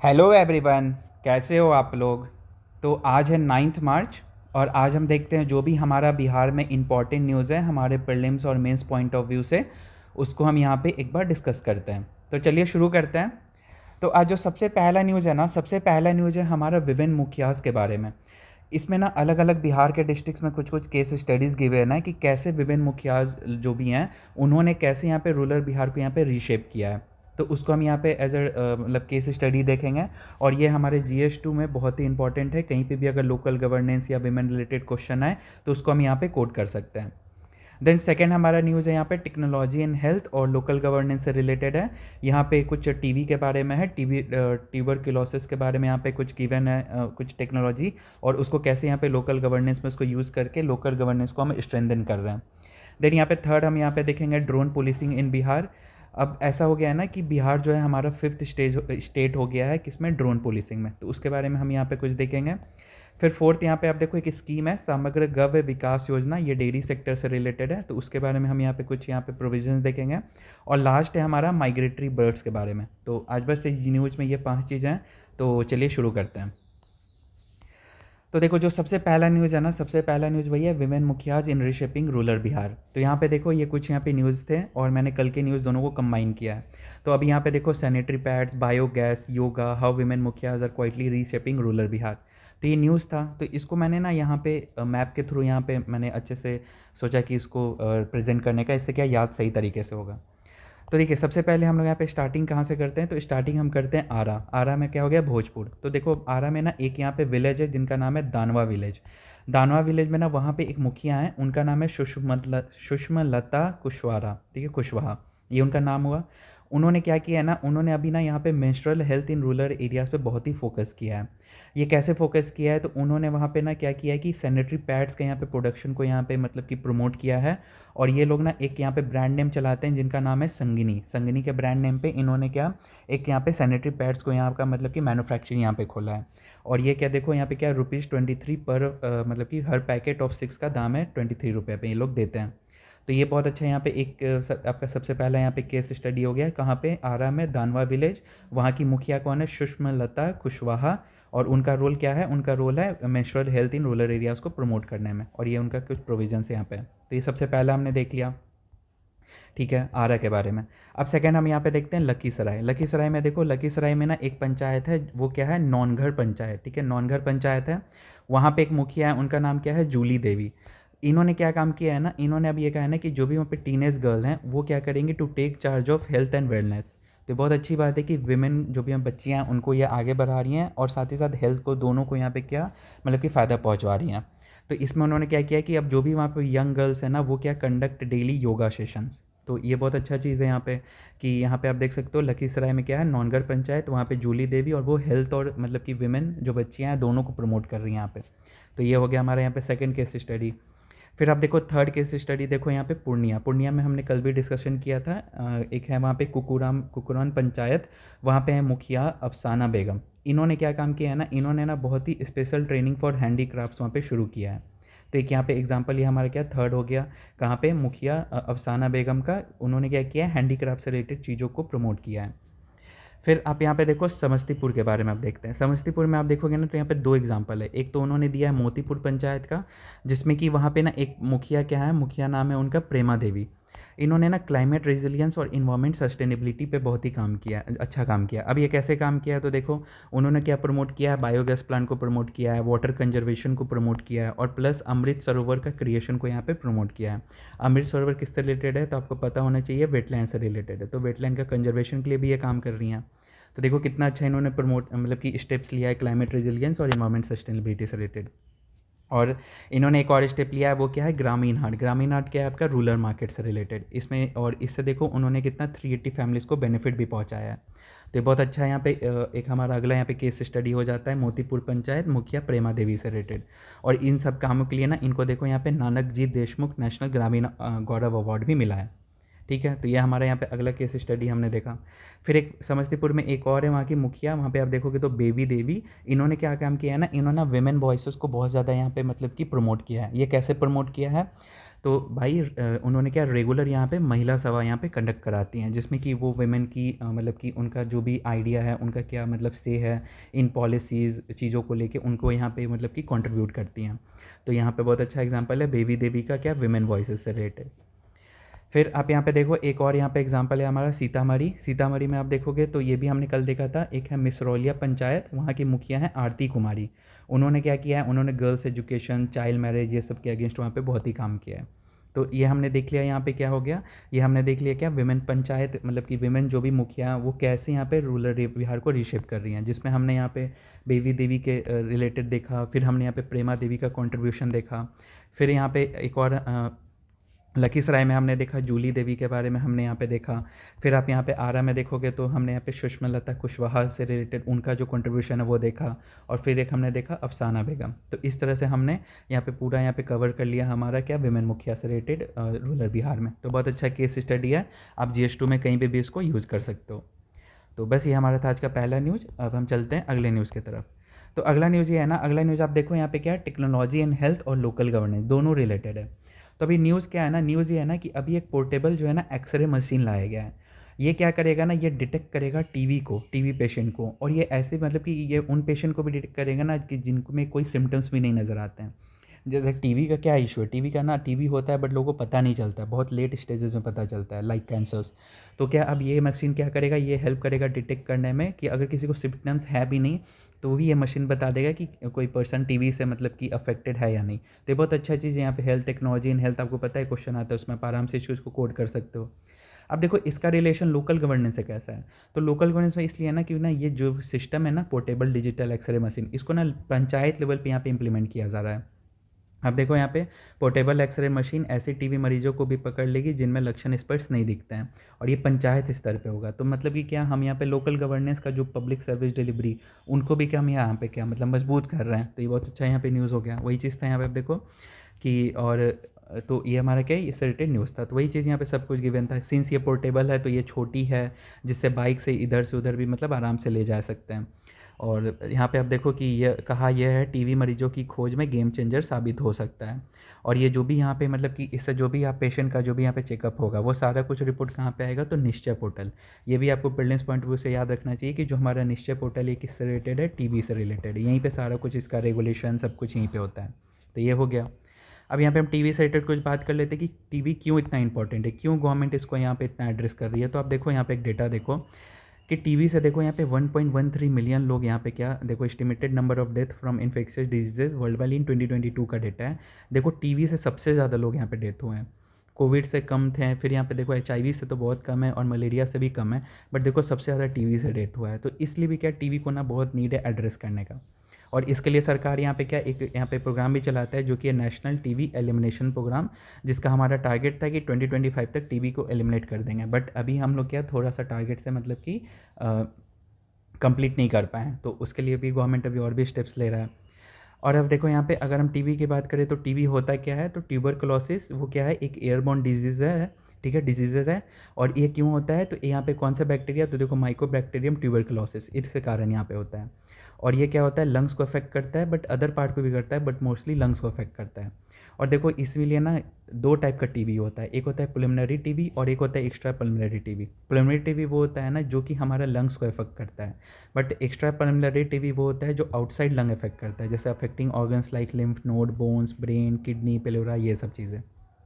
Hello everyone, कैसे हो आप लोग। तो आज है 9 मार्च और आज हम देखते हैं जो भी हमारा बिहार में इम्पॉर्टेंट न्यूज़ है हमारे प्रीलिम्स और मेंस पॉइंट ऑफ व्यू से, उसको हम यहाँ पे एक बार डिस्कस करते हैं। तो चलिए शुरू करते हैं। तो आज जो सबसे पहला न्यूज़ है ना, सबसे पहला न्यूज़ है हमारा विभिन्न मुखियास के बारे में। इसमें ना अलग अलग बिहार के डिस्ट्रिक्ट्स में कुछ कुछ केस स्टडीज़ गिवे है ना कि कैसे विभिन्न मुखियाज जो भी हैं उन्होंने कैसे यहाँ पे रूरल बिहार को यहाँ पे रीशेप किया है। तो उसको हम यहाँ पे एज ए मतलब केस स्टडी देखेंगे। और ये हमारे GS2 में बहुत ही इंपॉर्टेंट है, कहीं पे भी अगर लोकल गवर्नेंस या विमेन रिलेटेड क्वेश्चन आए तो उसको हम यहाँ पे कोट कर सकते हैं। देन सेकेंड हमारा न्यूज़ है यहाँ पे टेक्नोलॉजी इन हेल्थ और लोकल गवर्नेंस से रिलेटेड है। यहाँ पे कुछ टीबी के बारे में है, टीबी ट्यूबरक्लोसिस के बारे में यहाँ पे कुछ गिवन है, कुछ टेक्नोलॉजी और उसको कैसे यहाँ पे लोकल गवर्नेंस में उसको यूज़ करके लोकल गवर्नेंस को हम स्ट्रेंथन कर रहे हैं। देन यहाँ पे थर्ड हम यहाँ पे देखेंगे ड्रोन पुलिसिंग इन बिहार। अब ऐसा हो गया है ना कि बिहार जो है हमारा फिफ्थ स्टेट हो गया है किसमें, ड्रोन पुलिसिंग में, तो उसके बारे में हम यहाँ पे कुछ देखेंगे। फिर फोर्थ यहाँ पे आप देखो एक स्कीम है समग्र गव्य विकास योजना, ये डेयरी सेक्टर से रिलेटेड है, तो उसके बारे में हम यहाँ पे कुछ यहाँ पे प्रोविजंस देखेंगे। और लास्ट है हमारा माइग्रेटरी बर्ड्स के बारे में। तो आज बस ये न्यूज़ में ये 5 चीज़ें हैं, तो चलिए शुरू करते हैं। तो देखो जो सबसे पहला न्यूज़ है ना, सबसे पहला न्यूज़ वही है विमेन मुखियाज इन रिशेपिंग रूरल बिहार। तो यहाँ पे देखो ये कुछ यहाँ पे न्यूज़ थे और मैंने कल के न्यूज़ दोनों को कंबाइन किया है। तो अभी यहाँ पे देखो sanitary pads, biogas, yoga, how women मुखियाज are quietly reshaping rural Bihar. तो ये न्यूज़ था, तो इसको मैंने ना यहाँ पे मैप के थ्रू यहाँ पे मैंने अच्छे से सोचा कि इसको प्रेजेंट करने का, इससे क्या याद सही तरीके से होगा। तो देखिए सबसे पहले हम लोग यहाँ पे स्टार्टिंग कहाँ से करते हैं, तो स्टार्टिंग हम करते हैं आरा। आरा में क्या हो गया, भोजपुर। तो देखो आरा में ना एक यहाँ पे विलेज है जिनका नाम है दानवा विलेज। दानवा विलेज में ना वहाँ पे एक मुखिया है, उनका नाम है सुषमलता कुशवाहा, ठीक है, कुशवाहा, ये उनका नाम हुआ। उन्होंने क्या किया है ना, उन्होंने अभी ना यहाँ पे menstrual health in rural areas पे बहुत ही फोकस किया है। ये कैसे फोकस किया है, तो उन्होंने वहाँ पे ना क्या किया है कि सैनिटरी पैड्स के यहाँ पे प्रोडक्शन को यहाँ पे मतलब कि प्रमोट किया है। और ये लोग ना एक यहाँ पे ब्रांड नेम चलाते हैं जिनका नाम है संगिनी। संगिनी के ब्रांड नेम पे इन्होंने क्या एक यहाँ पे सैनिटरी पैड्स को यहाँ का मतलब कि मैन्युफैक्चरिंग यहाँ पे खोला है। और ये क्या देखो यहाँ पे क्या ₹23 पर मतलब कि हर पैकेट ऑफ 6 का दाम है ₹23 पे ये लोग देते हैं। तो ये बहुत अच्छा यहाँ पे एक आपका सबसे पहला यहाँ पे केस स्टडी हो गया है, कहाँ पे, आरा में दानवा विलेज। वहाँ की मुखिया कौन है, सुषमलता कुशवाहा। और उनका रोल क्या है, उनका रोल है menstrual health in rural areas को प्रमोट करने में, और ये उनका कुछ प्रोविजंस यहाँ पे है। तो ये सबसे पहला हमने देख लिया, ठीक है, आरा के बारे में। अब सेकंड हम यहाँ पे देखते हैं लखीसराय। लखीसराय में देखो, लखीसराय में ना एक पंचायत है, वो क्या है, नौनघर पंचायत, ठीक है, नौनघर पंचायत है। वहाँ पे एक मुखिया है, उनका नाम क्या है, जूली देवी। इन्होंने क्या काम किया है ना, इन्होंने अब ये कहा है ना कि जो भी वहाँ पे टीनेज गर्ल हैं वो क्या करेंगी, to take charge of health and wellness. तो बहुत अच्छी बात है कि विमेन जो भी हम बच्चियाँ हैं उनको ये आगे बढ़ा रही हैं और साथ ही साथ हेल्थ को दोनों को यहाँ पे क्या मतलब कि फ़ायदा पहुँचवा रही हैं। तो इसमें उन्होंने क्या किया कि अब जो भी वहाँ पे यंग गर्ल्स हैं ना वो क्या कंडक्ट डेली योगा सेशंस। तो ये बहुत अच्छा चीज़ है यहाँ पे कि यहाँ पे आप देख सकते हो लखीसराय में क्या है, नौनगर पंचायत, वहाँ पे जूली देवी, और वो हेल्थ और मतलब कि विमेन जो बच्चियाँ हैं दोनों को प्रमोट कर रही हैं यहाँ पे। तो ये हो गया हमारे यहाँ पे सेकंड केस स्टडी। फिर आप देखो थर्ड केस स्टडी, देखो यहाँ पे पूर्णिया। पूर्णिया में हमने कल भी डिस्कशन किया था, एक है वहाँ पे कुकुरान पंचायत। वहाँ पे है मुखिया अफसाना बेगम। इन्होंने क्या काम किया है ना, इन्होंने ना बहुत ही स्पेशल ट्रेनिंग फॉर हैंडीक्राफ्ट्स वहाँ पे शुरू किया है। तो एक यहाँ पे एग्जांपल ये हमारा क्या थर्ड हो गया, कहाँ पे, मुखिया अफसाना बेगम का, उन्होंने क्या किया है, हैंडीक्राफ्ट से रिलेटेड चीज़ों को प्रमोट किया है। फिर आप यहाँ पे देखो समस्तीपुर के बारे में आप देखते हैं। समस्तीपुर में आप देखोगे ना तो यहाँ पे 2 एग्जांपल है। एक तो उन्होंने दिया है मोतीपुर पंचायत का, जिसमें कि वहाँ पे ना एक मुखिया क्या है, मुखिया नाम है उनका प्रेमा देवी। इन्होंने ना क्लाइमेट रेजिलियंस और इन्वायरमेंट सस्टेनेबिलिटी पे बहुत ही काम किया, अच्छा काम किया। अब ये कैसे काम किया है, तो देखो उन्होंने क्या प्रमोट किया है, बायोगैस प्लांट को प्रमोट किया है, वाटर कंजर्वेशन को प्रमोट किया है, और प्लस अमृत सरोवर का क्रिएशन को यहाँ पे प्रमोट किया है। अमृत सरोवर किससे रिलेटेड है, तो आपको पता होना चाहिए, वेटलैंड से रिलेटेड है। तो वेटलैंड का कंजर्वेशन के लिए भी ये काम कर रही हैं। तो देखो कितना अच्छा इन्होंने प्रमोट मतलब कि स्टेप्स लिया है क्लाइमेट रेजिलियंस और इन्वायरमेंट सस्टेनेबिलिटी से रिलेटेड। और इन्होंने एक और स्टेप लिया है, वो क्या है, ग्रामीण हाट। ग्रामीण हाट क्या है, आपका रूरल मार्केट से रिलेटेड इसमें, और इससे देखो उन्होंने कितना 380 फैमिलीज़ को बेनिफिट भी पहुंचाया है। तो ये बहुत अच्छा है। यहाँ पे एक हमारा अगला यहाँ पे केस स्टडी हो जाता है मोतीपुर पंचायत, मुखिया प्रेमा देवी से रिलेटेड। और इन सब कामों के लिए ना इनको देखो यहाँ पे नानक जी देशमुख नेशनल ग्रामीण गौरव अवार्ड भी मिला है, ठीक है। तो ये हमारे यहाँ पे अगला केस स्टडी हमने देखा। फिर एक समस्तीपुर में एक और है, वहाँ की मुखिया, वहाँ पे आप देखोगे तो बेबी देवी। इन्होंने क्या काम किया है ना, इन्होंने वेमेन वॉइसेस को बहुत ज़्यादा यहाँ पे मतलब कि प्रमोट किया है। ये कैसे प्रमोट किया है, तो भाई उन्होंने क्या रेगुलर यहाँ पे महिला सभा यहाँ पे कंडक्ट कराती हैं, जिसमें कि वो वुमेन की मतलब कि उनका जो भी आइडिया है, उनका क्या मतलब से है इन पॉलिसीज़ चीज़ों को लेके, उनको यहाँ पे मतलब कि कंट्रीब्यूट करती हैं। तो यहाँ पे बहुत अच्छा एग्जांपल है बेबी देवी का, क्या विमेन वॉइसेस से रिलेटेड। फिर आप यहाँ पे देखो एक और यहाँ पे एग्जांपल है हमारा सीतामढ़ी। सीतामढ़ी में आप देखोगे तो ये भी हमने कल देखा था, एक है मिसरौलिया पंचायत, वहाँ की मुखिया हैं आरती कुमारी। उन्होंने क्या किया है, उन्होंने गर्ल्स एजुकेशन, चाइल्ड मैरिज, ये सब के अगेंस्ट वहाँ पे बहुत ही काम किया है। तो ये हमने देख लिया यहाँ पे क्या हो गया, ये हमने देख लिया क्या विमेन पंचायत, मतलब कि विमेन जो भी मुखिया हैं वो कैसे यहाँ पे रूरल बिहार को रिशेप कर रही हैं, जिसमें हमने यहाँ पे बेबी देवी के रिलेटेड देखा, फिर हमने यहाँ पे प्रेमा देवी का कंट्रीब्यूशन देखा, फिर यहाँ पे एक और लखीसराय में हमने देखा जूली देवी के बारे में हमने यहाँ पे देखा। फिर आप यहाँ पे आरा में देखोगे तो हमने यहाँ पे सुषमा लता कुशवाहा से रिलेटेड उनका जो कंट्रीब्यूशन है वो देखा, और फिर एक हमने देखा अफसाना बेगम। तो इस तरह से हमने यहाँ पे पूरा यहाँ पे कवर कर लिया हमारा क्या विमेन मुखिया से रिलेटेड रूरल बिहार में। तो बहुत अच्छा केस स्टडी है, आप GS2 में कहीं पर भी इसको यूज़ कर सकते हो। तो बस ये हमारा था आज का पहला न्यूज़। अब हम चलते हैं अगले न्यूज़ की तरफ। तो अगला न्यूज़ ये है ना, अगला न्यूज़ आप देखो यहाँ पे क्या है, टेक्नोलॉजी एंड हेल्थ और लोकल गवर्नेंस दोनों रिलेटेड है। तो अभी न्यूज़ क्या है ना, न्यूज़ ये है ना कि अभी एक पोर्टेबल जो है ना एक्सरे मशीन लाया गया है। ये क्या करेगा ना, ये डिटेक्ट करेगा टीबी पेशेंट को, और ये ऐसे मतलब कि ये उन पेशेंट को भी डिटेक्ट करेगा ना कि जिनमें कोई सिम्टम्स भी नहीं नज़र आते हैं। जैसे टीबी का क्या इशू है, टीबी का ना टीबी होता है बट लोगों को पता नहीं चलता है, बहुत लेट स्टेजेस में पता चलता है, लाइक कैंसर्स। तो क्या अब ये मशीन क्या करेगा, ये हेल्प करेगा डिटेक्ट करने में कि अगर किसी को सिम्टम्स है भी नहीं तो भी ये मशीन बता देगा कि कोई पर्सन टीबी से मतलब कि अफेक्टेड है या नहीं। तो ये बहुत अच्छा चीज़ है यहाँ पे, हेल्थ टेक्नोलॉजी इन हेल्थ, आपको पता है क्वेश्चन आता है उसमें, आप आराम से इस चीज़ को कोड कर सकते हो। अब देखो इसका रिलेशन लोकल गवर्नेंस से कैसा है। तो लोकल गवर्नेंस में इसलिए है ना कि ना ये जो सिस्टम है ना पोर्टेबल डिजिटल एक्सरे मशीन, इसको ना पंचायत लेवल पे यहाँ पे इम्प्लीमेंट किया जा रहा है। अब देखो यहाँ पे पोर्टेबल एक्सरे मशीन ऐसे टीबी मरीजों को भी पकड़ लेगी जिनमें लक्षण स्पष्ट नहीं दिखते हैं, और ये पंचायत स्तर पे होगा। तो मतलब कि क्या हम यहाँ पे लोकल गवर्नेंस का जो पब्लिक सर्विस डिलीवरी, उनको भी क्या हम यहाँ पे क्या मतलब मजबूत कर रहे हैं। तो ये बहुत अच्छा यहाँ पे न्यूज़ हो गया। वही चीज़ था यहाँ पे आप देखो कि, और तो ये हमारा क्या है, ये सर्टेन न्यूज़ था। तो वही चीज़ यहाँ पे सब कुछ गिवन था। सिंस ये पोर्टेबल है तो ये छोटी है, जिससे बाइक से इधर से उधर भी मतलब आराम से ले जा सकते हैं। और यहाँ पे आप देखो कि ये कहा यह है टीबी मरीजों की खोज में गेम चेंजर साबित हो सकता है। और ये जो भी यहाँ पे मतलब कि इससे जो भी आप पेशेंट का जो भी यहाँ पे चेकअप होगा वो सारा कुछ रिपोर्ट कहाँ पे आएगा, तो निश्चय पोर्टल। ये भी आपको प्रीलिम्स पॉइंट ऑफ व्यू से याद रखना चाहिए कि जो हमारा निश्चय पोर्टल ये किससे रिलेटेड है, टीबी से रिलेटेड है। यहीं पे सारा कुछ इसका रेगुलेशन सब कुछ यहीं पे होता है। तो ये हो गया। अब यहाँ पे हम टीबी से रिलेटेड कुछ बात कर लेते हैं कि टीबी क्यों इतना इंपॉर्टेंट है, क्यों गवर्नमेंट इसको यहाँ पे इतना एड्रेस कर रही है। तो आप देखो यहाँ पे एक डेटा देखो कि टीबी से देखो यहाँ पे 1.13 मिलियन लोग यहाँ पे क्या देखो, estimated number of death from infectious diseases world wide in 2022 का डेटा है। देखो टीबी से सबसे ज़्यादा लोग यहाँ पे डेथ हुए हैं, कोविड से कम थे, फिर यहाँ पे देखो HIV से तो बहुत कम है और मलेरिया से भी कम है, बट देखो सबसे ज़्यादा टीबी से डेथ हुआ है। तो इसलिए भी क्या टीबी को ना बहुत नीड है एड्रेस करने का। और इसके लिए सरकार यहाँ पे क्या एक यहाँ पे प्रोग्राम भी चलाता है जो कि है नेशनल टीबी एलिमिनेशन प्रोग्राम, जिसका हमारा टारगेट था कि 2025 तक टीबी को एलिमिनेट कर देंगे। बट अभी हम लोग क्या थोड़ा सा टारगेट से मतलब कि कंप्लीट नहीं कर पाए हैं, तो उसके लिए भी गवर्नमेंट अभी और भी स्टेप्स ले रहा है। और अब देखो यहाँ पे अगर हम टीबी की बात करें तो टीबी होता क्या है, तो ट्यूबरकुलोसिस वो क्या है, एक एयरबॉर्न डिजीज़ है, ठीक है, डिजीजेज है। और ये क्यों होता है, तो यहाँ पे कौन सा बैक्टीरिया, तो देखो माइकोबैक्टीरियम ट्यूबरकुलोसिस, इसके कारण यहाँ पे होता है। और ये क्या होता है, लंग्स को अफेक्ट करता है, बट अदर पार्ट को भी करता है, बट मोस्टली लंग्स को अफेक्ट करता है। और देखो इसलिए ना दो टाइप का टीबी होता है, एक होता है प्रिलिमिनरी टीबी और एक होता है extra preliminary TB. Preliminary TB वो होता है ना जो कि हमारा लंग्स को अफेक्ट करता है, बट एक्स्ट्रा प्रिलिमिनरी टीबी वो होता है जो आउटसाइड लंग अफेक्ट करता है, जैसे affecting organs like lymph node, bones, brain, kidney, pleura, ये सब चीज़ें।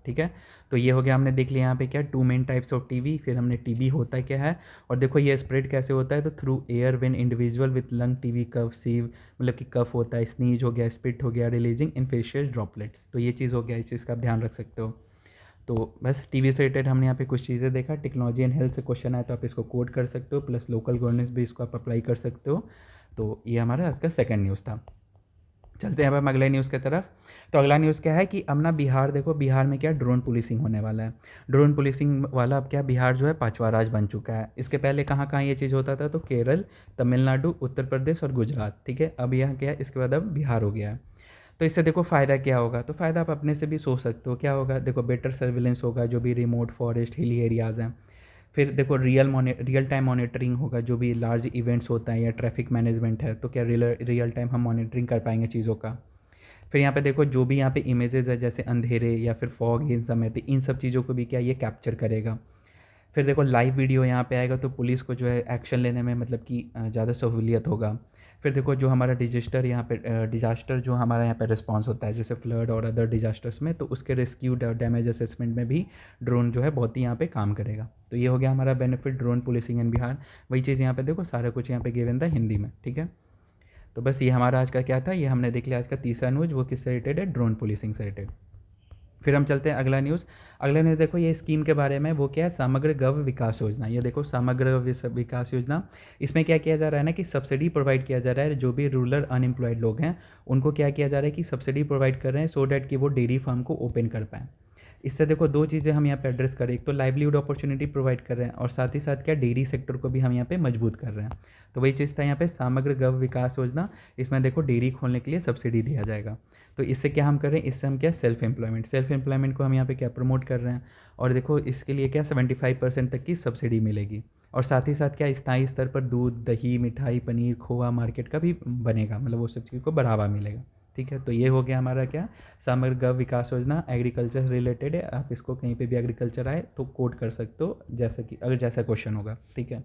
ठीक है, तो ये हो गया, हमने देख लिया यहाँ पे क्या two main types of TB. फिर हमने टीबी होता क्या है, और देखो ये स्प्रेड कैसे होता है, तो through air when individual with lung TB कफ सीव, मतलब कि कफ होता है, स्नीज हो गया, स्पिट हो गया, रिलीजिंग इन्फेक्शियस ड्रॉपलेट्स। तो ये चीज़ हो गया, इस चीज़ का आप ध्यान रख सकते हो। तो बस टीबी से रिलेटेड हमने यहाँ पे कुछ चीज़ें देखा। टेक्नोलॉजी एंड हेल्थ से क्वेश्चन आए तो आप इसको कोड कर सकते हो, प्लस लोकल गवर्नेंस भी इसको आप अप्लाई कर सकते हो। तो ये हमारा आज का सेकंड न्यूज़ था। चलते हैं अब हम अगले न्यूज़ की तरफ। तो अगला न्यूज़ क्या है कि अब ना बिहार देखो, बिहार में क्या ड्रोन पुलिसिंग होने वाला है। ड्रोन पुलिसिंग वाला अब क्या बिहार जो है 5वां राज्य बन चुका है। इसके पहले कहाँ कहाँ ये चीज़ होता था, तो केरल, तमिलनाडु, उत्तर प्रदेश और गुजरात, ठीक है। अब यहाँ क्या है, इसके बाद अब बिहार हो गया है। तो इससे देखो फ़ायदा क्या होगा, तो फ़ायदा आप अपने से भी सोच सकते हो क्या होगा। देखो बेटर सर्विलेंस होगा जो भी रिमोट फॉरेस्ट हिली एरियाज़ हैं। फिर देखो रियल टाइम मॉनिटरिंग होगा, जो भी लार्ज इवेंट्स होता है या ट्रैफिक मैनेजमेंट है, तो क्या रियल टाइम हम मॉनिटरिंग कर पाएंगे चीज़ों का। फिर यहाँ पे देखो जो भी यहाँ पे इमेजेस है जैसे अंधेरे या फिर फॉग इन समय तो इन सब चीज़ों को भी क्या ये कैप्चर करेगा। फिर देखो लाइव वीडियो यहाँ पे आएगा तो पुलिस को जो है एक्शन लेने में मतलब कि ज़्यादा सहूलियत होगा। फिर देखो जो हमारा डिजास्टर जो हमारा यहाँ पे रिस्पॉन्स होता है जैसे फ्लड और अदर डिजास्टर्स में, तो उसके रेस्क्यू डैमेज असेसमेंट में भी ड्रोन जो है बहुत ही यहाँ पे काम करेगा। तो ये हो गया हमारा बेनिफिट ड्रोन पुलिसिंग इन बिहार। वही चीज़ यहाँ पे देखो सारा कुछ यहाँ पे गिवन था हिंदी में, ठीक है। तो बस ये हमारा आज का क्या था, ये हमने देख लिया आज का तीसरा न्यूज़, वो किससे रिलेटेड है, ड्रोन पुलिसिंग से रिलेटेड। फिर हम चलते हैं अगला न्यूज़। अगला न्यूज़ देखो ये स्कीम के बारे में, वो क्या है, समग्र गव विकास योजना। ये देखो समग्र विकास योजना, इसमें क्या किया जा रहा है ना कि सब्सिडी प्रोवाइड किया जा रहा है। जो भी रूरल अनएम्प्लॉयड लोग हैं उनको क्या किया जा रहा है कि सब्सिडी प्रोवाइड कर रहे हैं सो डैट कि वो डेयरी फार्म को ओपन कर पाएँ। इससे देखो दो चीज़ें हम यहाँ पे एड्रेस करें, एक तो लाइवलीहुड अपॉर्चुनिटी प्रोवाइड कर रहे हैं और साथ ही साथ क्या डेयरी सेक्टर को भी हम यहाँ पे मजबूत कर रहे हैं। तो वही चीज़ था यहाँ पे समग्र गव विकास योजना। इसमें देखो डेयरी खोलने के लिए सब्सिडी दिया जाएगा। तो इससे क्या हम कर रहे हैं, इससे हम क्या सेल्फ एम्प्लॉयमेंट को हम यहाँ पे क्या प्रमोट कर रहे हैं। और देखो इसके लिए क्या 75% तक की सब्सिडी मिलेगी। और साथ ही साथ क्या स्थायी स्तर पर दूध, दही, मिठाई, पनीर, खोआ मार्केट का भी बनेगा, मतलब वो सब चीज़ को बढ़ावा मिलेगा। ठीक है, तो ये हो गया हमारा क्या समग्र गव विकास योजना, एग्रीकल्चर रिलेटेड है। आप इसको कहीं पे भी एग्रीकल्चर आए तो कोड कर सकते हो, जैसा कि अगर जैसा क्वेश्चन होगा, ठीक है।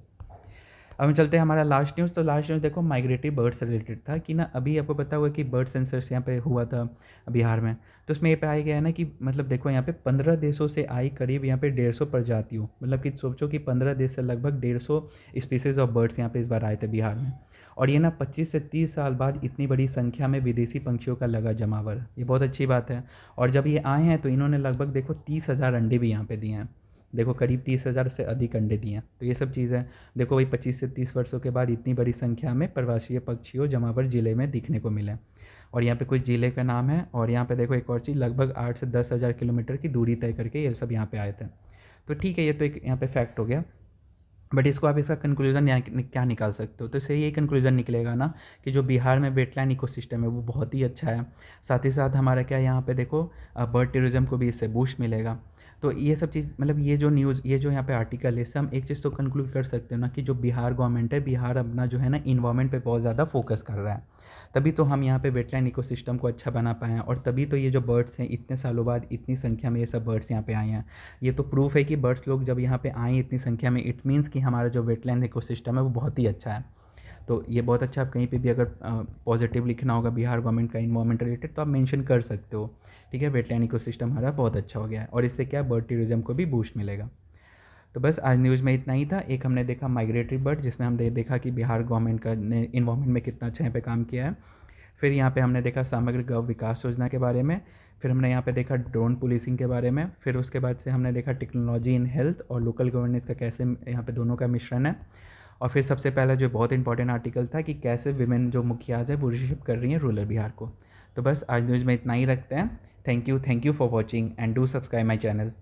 अब हम चलते हैं हमारा लास्ट न्यूज़। तो लास्ट न्यूज़ देखो माइग्रेटरी बर्ड से रिलेटेड था कि ना अभी आपको पता हुआ कि बर्ड सेंसस यहाँ पे हुआ था बिहार में। तो उसमें ये पाया गया है ना कि मतलब देखो यहाँ पे 15 देशों से आई करीब यहाँ पे 150 प्रजातियों, मतलब कि सोचो कि 15 देश से लगभग 150 स्पीसीज़ ऑफ बर्ड्स यहाँ पे इस बार आए थे बिहार में। और ये ना 25 से 30 साल बाद इतनी बड़ी संख्या में विदेशी पंक्षियों का लगा जमावड़, ये बहुत अच्छी बात है। और जब ये आए हैं तो इन्होंने लगभग देखो 30,000 अंडे भी यहाँ पे दिए हैं। देखो करीब 30,000 से अधिक अंडे दिए हैं। तो ये सब चीज़ें देखो वही 25 से 30 वर्षों के बाद इतनी बड़ी संख्या में प्रवासीय पक्षियों जमावड़ जिले में दिखने को मिले। और यहाँ पे कुछ जिले का नाम है। और यहाँ पे देखो एक और चीज़, लगभग 8 से 10,000 किलोमीटर की दूरी तय करके ये सब यहाँ पे आए थे। तो ठीक है, ये तो एक यहाँ पे फैक्ट हो गया। बट इसको आप इसका कंक्लूजन क्या निकाल सकते हो, तो इससे यही कंक्लूजन निकलेगा ना कि जो बिहार में वेटलैंड इकोसिस्टम है वो बहुत ही अच्छा है। साथ ही साथ हमारा क्या यहाँ पे देखो बर्ड टूरिज्म को भी इससे बूस्ट मिलेगा। तो ये सब चीज़ मतलब ये जो न्यूज़, ये जो यहाँ पे आर्टिकल है, इससे हम एक चीज़ तो कंक्लूड कर सकते हो ना कि जो बिहार गवर्नमेंट है, बिहार अपना जो है ना इन्वायरमेंट पे बहुत ज़्यादा फोकस कर रहा है। तभी तो हम यहाँ पे वेटलैंड इकोसिस्टम को अच्छा बना पाए हैं। और तभी तो ये जो बर्ड्स हैं इतने सालों बाद इतनी संख्या में ये सब बर्ड्स यहाँ पे आए हैं। ये तो प्रूफ है कि बर्ड्स लोग जब यहाँ पे आए इतनी संख्या में, इट मीन्स कि हमारा जो वेटलैंड इकोसिस्टम है वो बहुत ही अच्छा है। तो ये बहुत अच्छा, आप कहीं पे भी अगर पॉजिटिव लिखना होगा बिहार गवर्नमेंट का इन्वायरमेंट रिलेटेड तो आप मेंशन कर सकते हो। ठीक है, वेटलैंड इकोसिस्टम हमारा बहुत अच्छा हो गया है और इससे क्या बर्ड टूरिज्म को भी बूस्ट मिलेगा। तो बस आज न्यूज़ में इतना ही था। एक हमने देखा माइग्रेटरी बर्ड, जिसमें हमने देखा कि बिहार गवर्नमेंट का ने इन्वायरमेंट में कितना अच्छा यहाँ पे काम किया है। फिर यहाँ पे हमने देखा समग्र गौ विकास योजना के बारे में। फिर हमने यहाँ पे देखा ड्रोन पुलिसिंग के बारे में। फिर उसके बाद से हमने देखा टेक्नोलॉजी इन हेल्थ और लोकल गवर्नेंस का कैसे यहाँ पे दोनों का मिश्रण है। और फिर सबसे पहला जो बहुत इंपॉर्टेंट आर्टिकल था कि कैसे विमेन जो मुखियाज है वो रिसीव कर रही हैं रूरल बिहार को। तो बस आज न्यूज़ में इतना ही रखते हैं। Thank you for watching and do subscribe my channel.